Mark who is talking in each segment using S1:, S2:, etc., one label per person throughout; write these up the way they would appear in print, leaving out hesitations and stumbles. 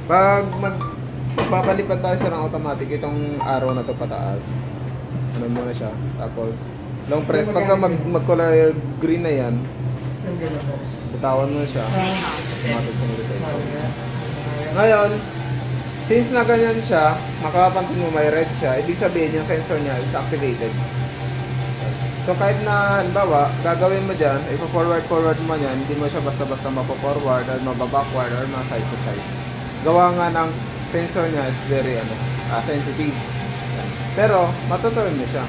S1: Pag magpapalipad tayo sir ng automatic, itong arrow na to pataas. Ano muna siya. Tapos, long press. Pagka mag-color green na yan, bitawan mo siya. Automatic mo dito. Ngayon, since na ganyan siya, makapansin mo may red siya, ibig sabihin yung sensor niya is activated. So kahit na, halimbawa, gagawin mo dyan, ipo-forward mo yan, hindi mo siya basta-basta mapo-forward or mababackward or ma-side to side. Gawa nga ng sensor niya is very sensitive. Pero, matutuloy mo siya.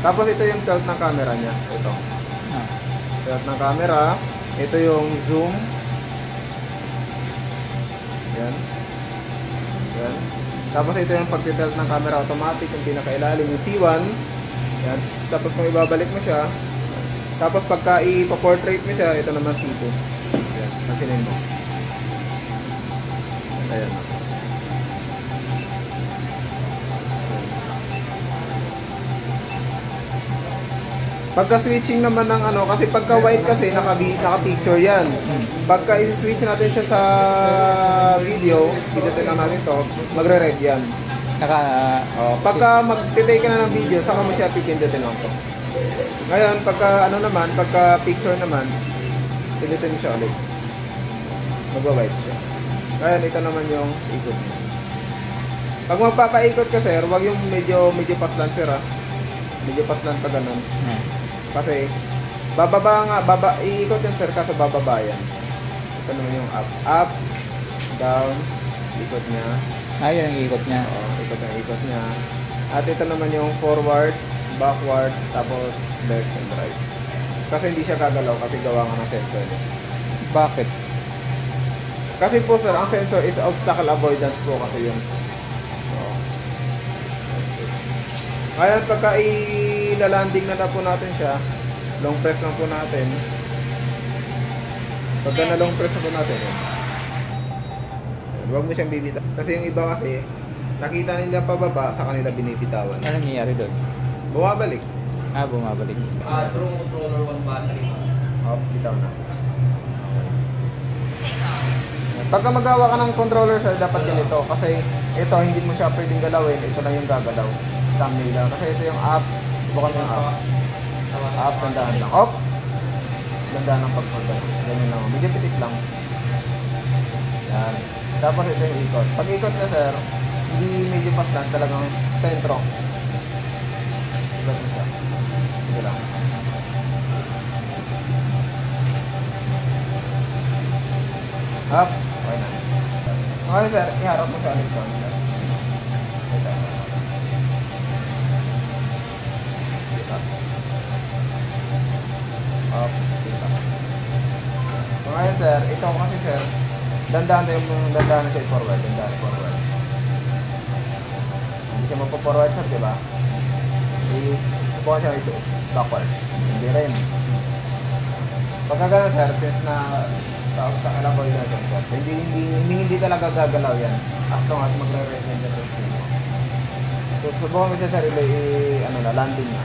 S1: Tapos ito yung tilt ng camera niya. Ito. Tilt ng camera. Ito yung zoom. Yan. Yan. Tapos ito yung pag-tilt ng camera automatic, yung pinakailalim, yung C1. Yan. Tapos kung ibabalik mo siya, tapos pagka ipa-portrait mo siya, ito naman C2. Yan. Masinin mo. Ayan. Pagka switching naman ng ano, kasi pagka white kasi naka-picture yan. Pagka i-switch natin siya sa video, pindutin lang natin to, magre-red yan. Pagka mag-take ka na ng video, saka mo siya pipindutin lang to. Ngayon, pagka ano naman, pagka picture naman, pindutin mo siya ulit. Magwa-white siya. Ngayon, ito naman yung ikot niya. Pag magpapaikot ka sir, wag yung medyo paslan sir Medyo paslan pa ganun. Kasi iikot yan sir kaso bababa yan. Ito naman yung up, down, ikot niya.
S2: Yan ang ikot niya.
S1: Oo, ikot niya. At ito naman yung forward, backward, tapos left and right. Kasi hindi siya gagalaw kasi gawa nga ng sensor.
S2: Bakit?
S1: Kasi po sir, ang sensor is obstacle avoidance po kasi yun. Kaya pagka ilalanding na po natin siya, long press lang po natin. Pagka na long press na po natin, huwag mo siyang bibitaw. Kasi yung iba kasi, nakita nila pababa, sa kanila binibitawan.
S2: Ano nangyayari doon?
S1: Bumabalik.
S2: Bumabalik.
S3: True controller 1 battery.
S1: Bitaw na. Pagka magawa ka ng controller sir, dapat ganito. Kasi ito, hindi mo siya pwedeng galawin. Ito lang yung gagalaw. Thumbnail lang. Kasi ito yung up. Bukan yung up. Up, tandaan lang. Up! Tandaan ng pagpunta. Ganyan lang. Medyo pitik lang. Yan. Tapos ito yung ikot. Pag ikot na sir, hindi medyo paslan. Talagang sentro. Ikot mo siya. Ito lang. Up. Okay na. Okay sir, iharap mo siya ulit doon. Up. So ngayon sir, ito kasi sir, dandahan na siya i-forward. Dandahan i-forward. Hindi siya magpo-forward sir, diba? Subukan siya ito. Backward. Hindi rin. Pagka gano'n sir, since na sa kalaboy na dyan sir, hindi talaga gagalaw yan. As long as magre-red na dyan. So subukan mo siya sir, landing na.